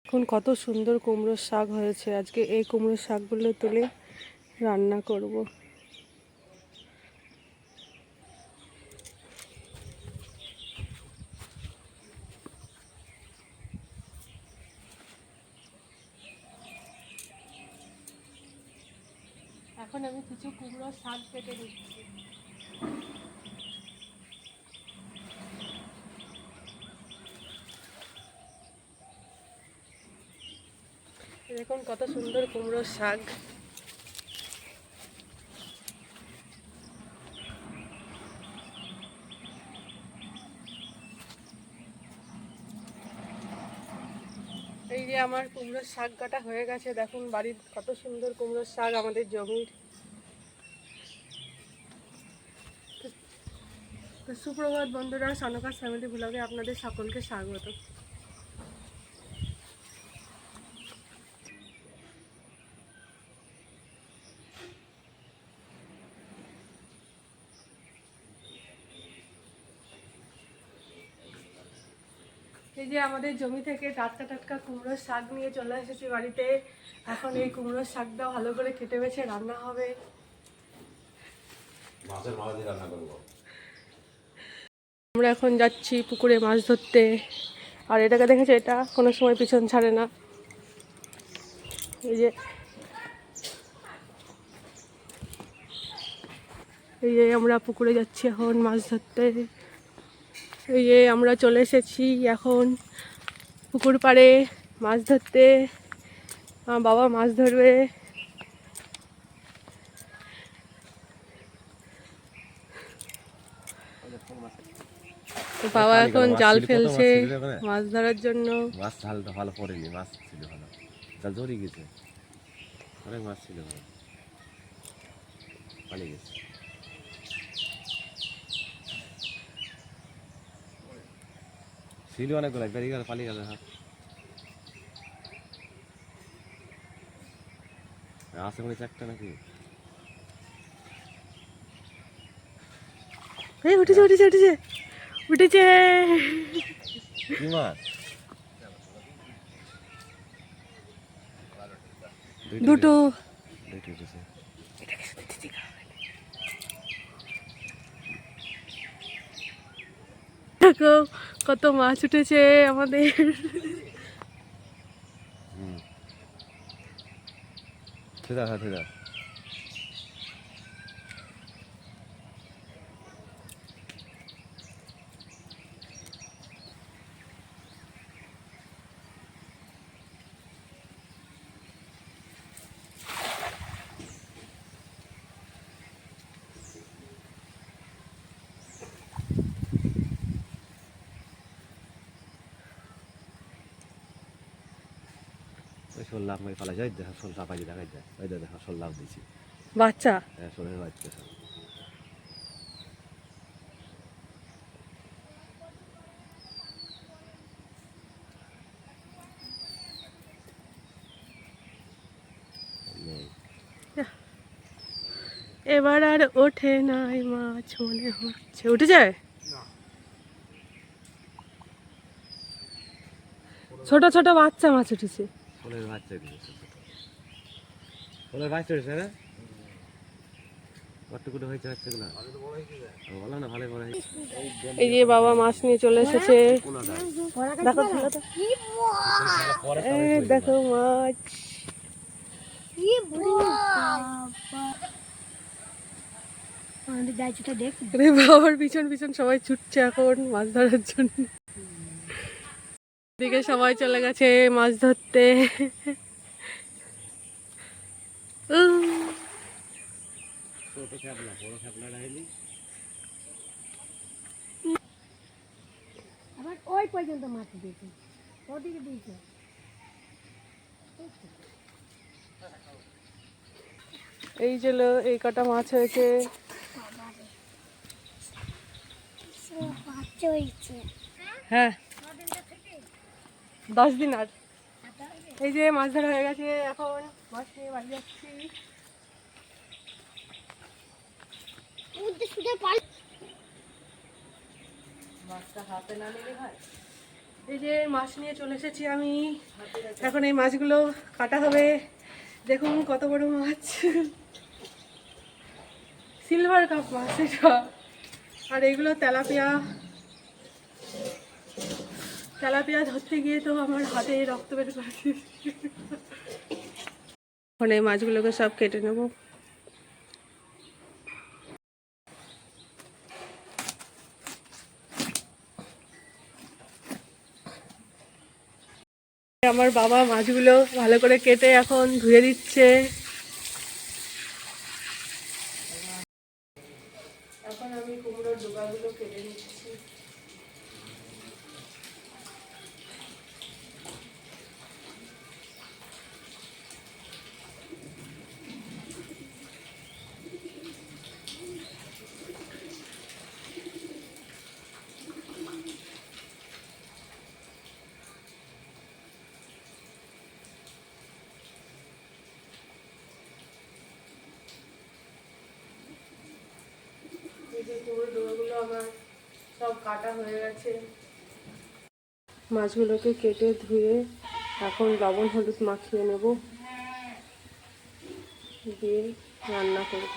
এখন কত সুন্দর কুমড়োর শাক হয়েছে। আজকে এই কুমড়োর শাকগুলো তুলে রান্না করব। এখন আমি কিছু কুমড়োর শাক কেটে দিচ্ছি। দেখুন কত সুন্দর কুমড়োর শাক। এই যে আমার কুমড়োর শাক কাটা হয়ে গেছে। দেখুন বাড়ির কত সুন্দর কুমড়োর শাক আমাদের জমির। তো সুপ্রভাত বন্ধুরা, সনকাস ফ্যামিলি ব্লগে আপনাদের সকলকে স্বাগত। এই যে আমাদের জমি থেকে টাটকা টাটকা কুমড়োর শাক নিয়ে চলে এসেছি বাড়িতে। এখন এই কুমড়োর শাকটা ভালো করে কেটে বেছে রান্না হবে। মাছের মাথা দিয়ে রান্না করবো। আমরা এখন যাচ্ছি পুকুরে মাছ ধরতে। আর এটাকে দেখেছে, এটা কোনো সময় পিছন ছাড়ে না। এই যে আমরা পুকুরে যাচ্ছি এখন মাছ ধরতে। এই যে আমরা চলে এসেছি এখন পুকুর পাড়ে মাছ ধরতে। আমার বাবা মাছ ধরবে। বাবা এখন জাল ফেলছে মাছ ধরার জন্য। মাছ ঝালটা ভালো পড়েনি, মাছ ছিল ভালো, জাল ধরে গেছে, অনেক মাছ ছিল ভালো, পালিয়ে গেছে। ছিল অনেকগুলো, বেরিয়ে গেল, পালিয়ে গেল। হ্যাঁ আছে মনে চারটা নাকি। এই উঠেছে উঠেছে উঠেছে উঠেছে কি মাছ? দুটো। উঠেছে। দেখো কত মাছ উঠেছে আমাদের। সেটা হ্যাঁ সেটা শোল লাভ মেরে ফেলা যায়। দেখা শোল চাপাই দেখা যায়, ওই দেখা শোল লাভ দিয়েছি। বাচ্চা হ্যাঁ শোলের বাচ্চা সব। এবার আর ওঠে নাই মাছ মনে হচ্ছে। উঠে যায় ছোট ছোট বাচ্চা মাছ উঠেছে। শোলের বাচ্চা দিয়েছে, শোলের বাচ্চা উঠেছে না। কতটুকু হয়েছে বাচ্চাগুলো বলো না, ভালো বড়। এই যে বাবা মাছ নিয়ে চলে এসেছে। দেখো দেখো মাছ। বাবার পিছন পিছন সবাই ছুটছে এখন মাছ ধরার জন্য। দিকে সবাই চলে গেছে মাছ ধরতে। ওই পর্যন্ত মাছ দিয়েছে, ওদিকে দিয়েছে। এই যে এই কটা মাছ হয়েছে। হ্যাঁ 10 দিন। আর এই যে মাছ ধরা হয়ে গেছে, এখন মাছ নিয়ে বাড়ি যাচ্ছি। মাছটা হাতে না নিলে হয়, এই যে মাছ নিয়ে চলে এসেছি আমি। এখন এই মাছগুলো কাটা হবে। দেখুন কত বড় মাছ, সিলভার কাপ মাছ এটা। আর এগুলো তেলাপিয়া। তেলাপিয়া ধরতে গিয়ে তো আমার হাতে রক্ত বের করেছি। এখন এই মাছগুলোকে সব কেটে নেব। আমার বাবা মাছগুলো ভালো করে কেটে এখন ধুয়ে দিচ্ছে। এখন আমি কুমড়োর ডোকাগুলো কেটে নিচ্ছি। এই যে কুমড়োর ডোকাগুলো আমার সব কাটা হয়ে গেছে। মাছগুলোকে কেটে ধুয়ে এখন লবণ হলুদ মাখিয়ে নেব, দিয়ে রান্না করব।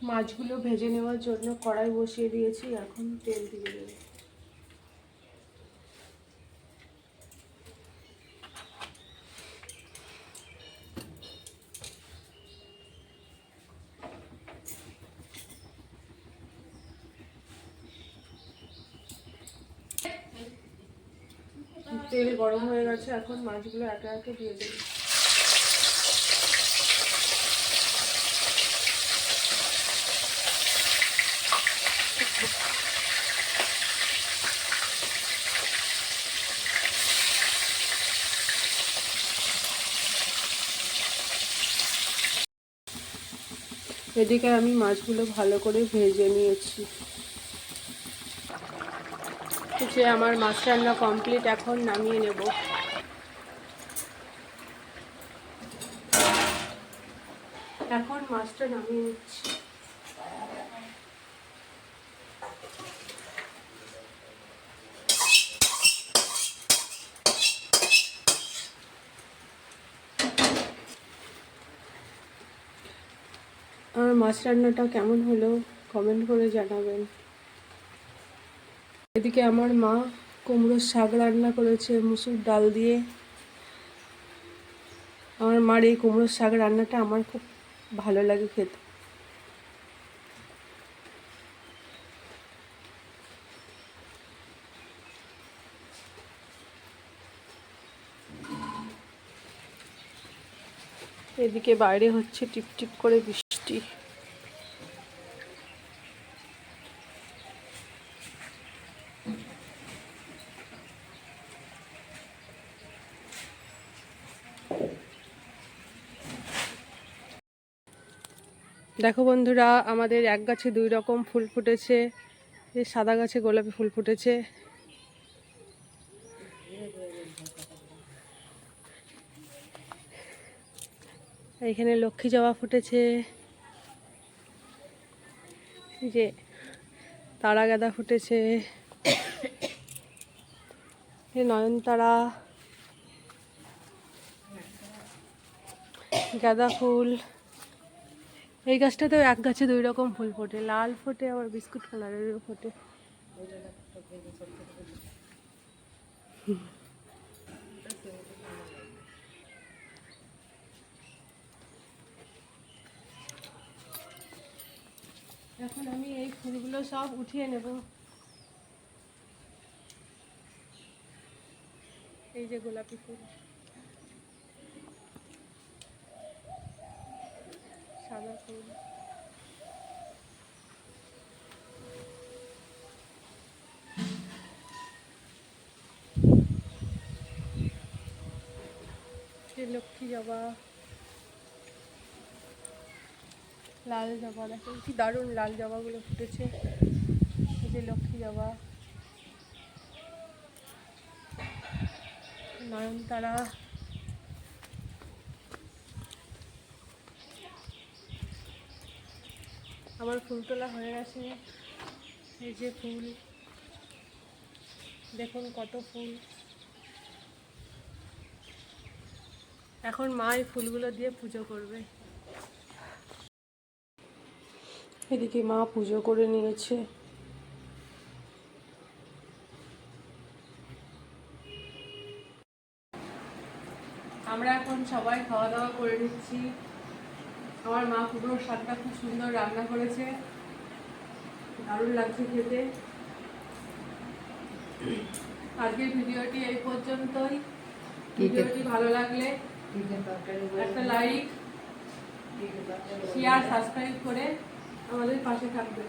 মাছগুলো ভেজে নেওয়ার জন্য কড়াই বসিয়ে দিয়েছি, এখন তেল দিয়ে দেব। তেল গরম হয়ে গেছে, এখন মাছগুলো একে একে দিয়ে দেব। এদিকে আমি মাছগুলো ভালো করে ভেজে নিয়েছি। যে আমার মাছ রান্না কমপ্লিট, এখন নামিয়ে নেব। এখন মাছটা নামিয়ে নিচ্ছি। আমার মাছ রান্নাটা কেমন হলো কমেন্ট করে জানাবেন। এদিকে আমার মা কুমড়োর শাক রান্না করেছে মুসুর ডাল দিয়ে। আমার মার এই কুমড়োর শাক রান্নাটা আমার খুব ভালো লাগে খেতে। এদিকে বাইরে হচ্ছে টিপটিপ করে বৃষ্টি। দেখো বন্ধুরা, আমাদের এক গাছে দুই রকম ফুল ফুটেছে। এই সাদা গাছে গোলাপি ফুল ফুটেছে, এখানে লক্ষ্মী জবা ফুটেছে, এই যে তারা গাঁদা ফুটেছে, এই নয়নতারা, গাঁদা ফুল। এই গাছটাতেও এক গাছে দুই রকম ফুল ফোটে, লাল ফোটে আবার বিস্কুট কালারেরও ফোটে। এখন আমি এই ফুলগুলো সব উঠিয়ে নেব। এই যে গোলাপি ফুল, সাদা ফুল, লক্ষ্মী জবা, লাল জবা। দেখো কি দারুণ লাল জবাগুলো ফুটেছে। যে লক্ষ্মী বাবা, নয়নতারা, আমার ফুল তোলা হয়ে গেছে। এই যে ফুল, দেখুন কত ফুল। এখন মা এই ফুলগুলো দিয়ে পুজো করবে। এদিকে মা পুজো করে নিয়েছে। আমরা এখন সবাই খাওয়া দাওয়া করে নিচ্ছি। আমার মা পুরো স্বাদটা খুব সুন্দর রান্না করেছে, দারুণ লাগছে খেতে। আজকের ভিডিওটি এই পর্যন্তই। ভিডিওটি ভালো লাগলে একটা লাইক, শেয়ার, সাবস্ক্রাইব করে আমাদের পাশে থাকবেন।